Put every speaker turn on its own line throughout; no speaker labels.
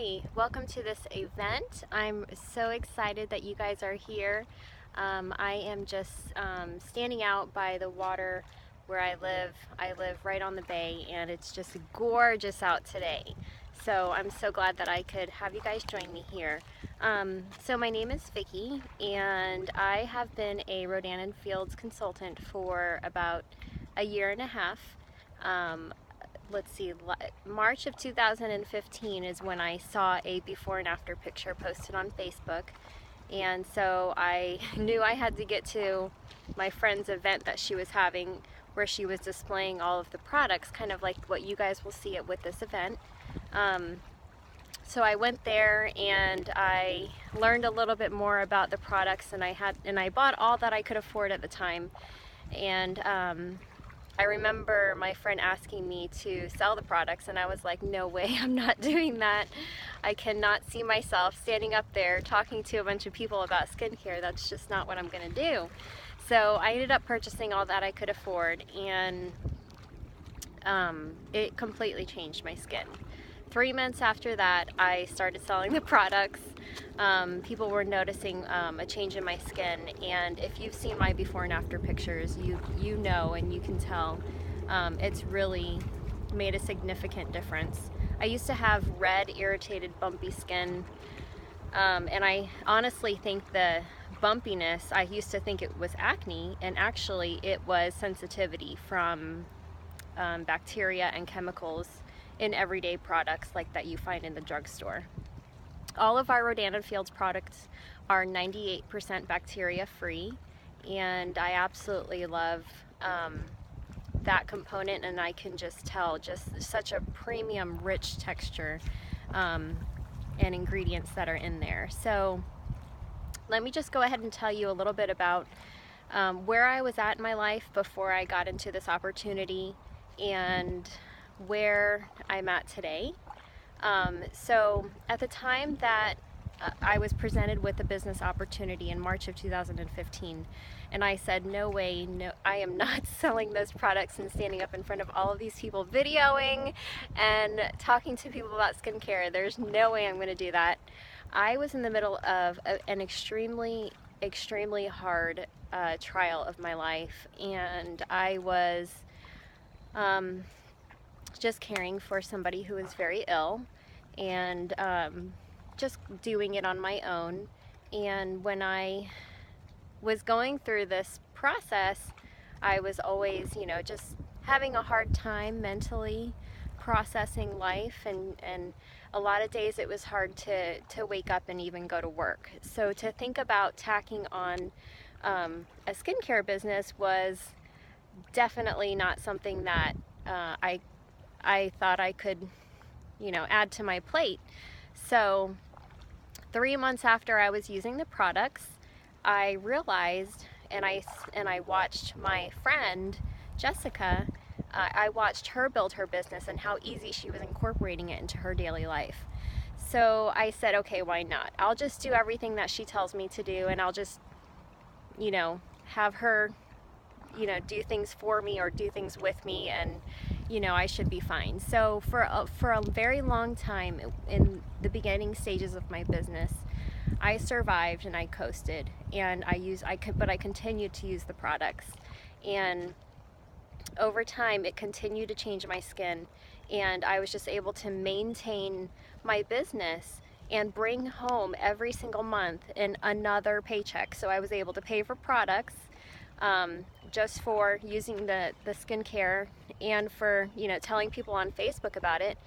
Hi, welcome to this event. I'm so excited that you guys are here. I am just standing out by the water where I live. I live right on the bay and it's just gorgeous out today. So I'm so glad that I could have you guys join me here. So my name is Vicki and I have been a Rodan and Fields consultant for about a year and a half. Let's see, March of 2015 is when I saw a before and after picture posted on Facebook. And so I knew I had to get to my friend's event that she was having where she was displaying all of the products, kind of like what you guys will see it with this event. So I went there and I learned a little bit more about the products, and I bought all that I could afford at the time. And I remember my friend asking me to sell the products, and I was like, no way, I'm not doing that. I cannot see myself standing up there talking to a bunch of people about skincare. That's just not what I'm gonna do. So I ended up purchasing all that I could afford, and it completely changed my skin. 3 months after that, I started selling the products. People were noticing a change in my skin, and if you've seen my before and after pictures, you know and you can tell it's really made a significant difference. I used to have red, irritated, bumpy skin, and I honestly think the bumpiness, I used to think it was acne, and actually it was sensitivity from bacteria and chemicals in everyday products like that you find in the drugstore. All of our Rodan and Fields products are 98% bacteria free, and I absolutely love that component, and I can just tell just such a premium rich texture and ingredients that are in there. So let me just go ahead and tell you a little bit about where I was at in my life before I got into this opportunity and where I'm at today. So at the time that I was presented with a business opportunity in March of 2015, and I said, no way, no, I am not selling those products and standing up in front of all of these people videoing and talking to people about skincare. There's no way I'm going to do that. I was in the middle of an extremely hard trial of my life, and I was just caring for somebody who was very ill, and just doing it on my own. And when I was going through this process, I was always, just having a hard time mentally processing life, and a lot of days it was hard to wake up and even go to work. So to think about tacking on a skincare business was definitely not something that I thought I could, add to my plate. So 3 months after I was using the products, I realized, and I watched my friend Jessica, I watched her build her business and how easy she was incorporating it into her daily life. So I said, okay, why not? I'll just do everything that she tells me to do, and I'll just, have her, do things for me or do things with me, and I should be fine. So for a very long time in the beginning stages of my business, I survived and I coasted, and but I continued to use the products, and over time it continued to change my skin, and I was just able to maintain my business and bring home every single month in another paycheck. So I was able to pay for products, just for using the skincare, and for telling people on Facebook about it,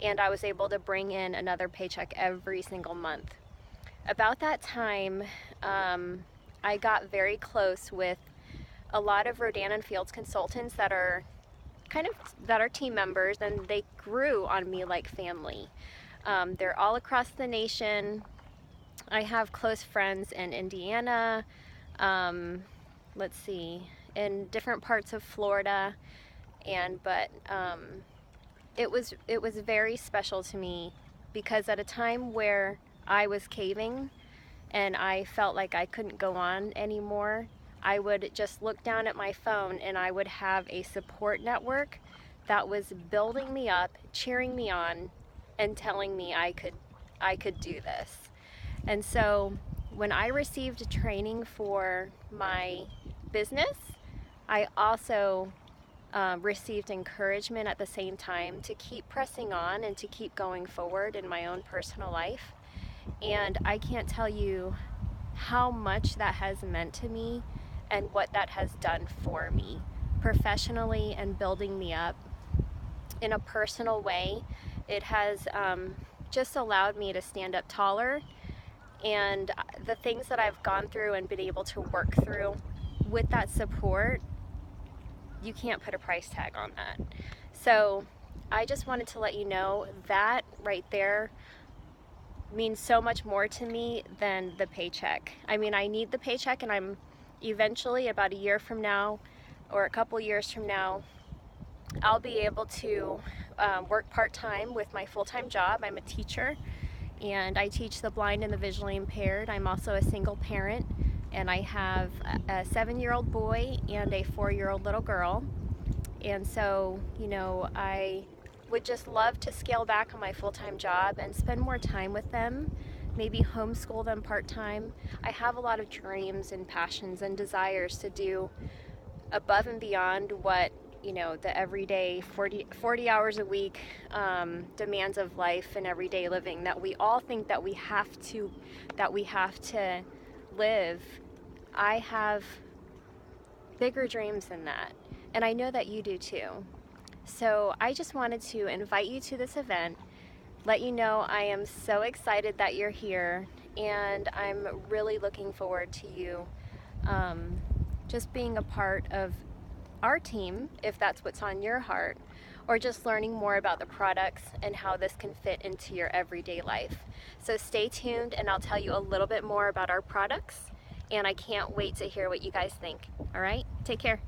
and I was able to bring in another paycheck every single month. About that time, I got very close with a lot of Rodan and Fields consultants that are team members, and they grew on me like family. They're all across the nation. I have close friends in Indiana, let's see, in different parts of Florida, but it was very special to me, because at a time where I was caving and I felt like I couldn't go on anymore, I would just look down at my phone and I would have a support network that was building me up, cheering me on, and telling me I could I could do this. And so when I received training for my business, I also received encouragement at the same time to keep pressing on and to keep going forward in my own personal life. And I can't tell you how much that has meant to me and what that has done for me professionally and building me up in a personal way. It has just allowed me to stand up taller, and the things that I've gone through and been able to work through with that support, you can't put a price tag on that. So I just wanted to let you know that right there means so much more to me than the paycheck. I mean, I need the paycheck, and I'm eventually, about a year from now or a couple years from now, I'll be able to work part-time with my full-time job. I'm a teacher, and I teach the blind and the visually impaired. I'm also a single parent, and I have a 7-year-old boy and a 4-year-old little girl. And so, you know, I would just love to scale back on my full-time job and spend more time with them, maybe homeschool them part-time. I have a lot of dreams and passions and desires to do above and beyond what, you know, the everyday 40 hours a week demands of life and everyday living that we all think that we have to live. I have bigger dreams than that, and I know that you do too. So I just wanted to invite you to this event, let you know I am so excited that you're here, and I'm really looking forward to you just being a part of our team, if that's what's on your heart, or just learning more about the products and how this can fit into your everyday life. So stay tuned, and I'll tell you a little bit more about our products, and I can't wait to hear what you guys think. All right, take care.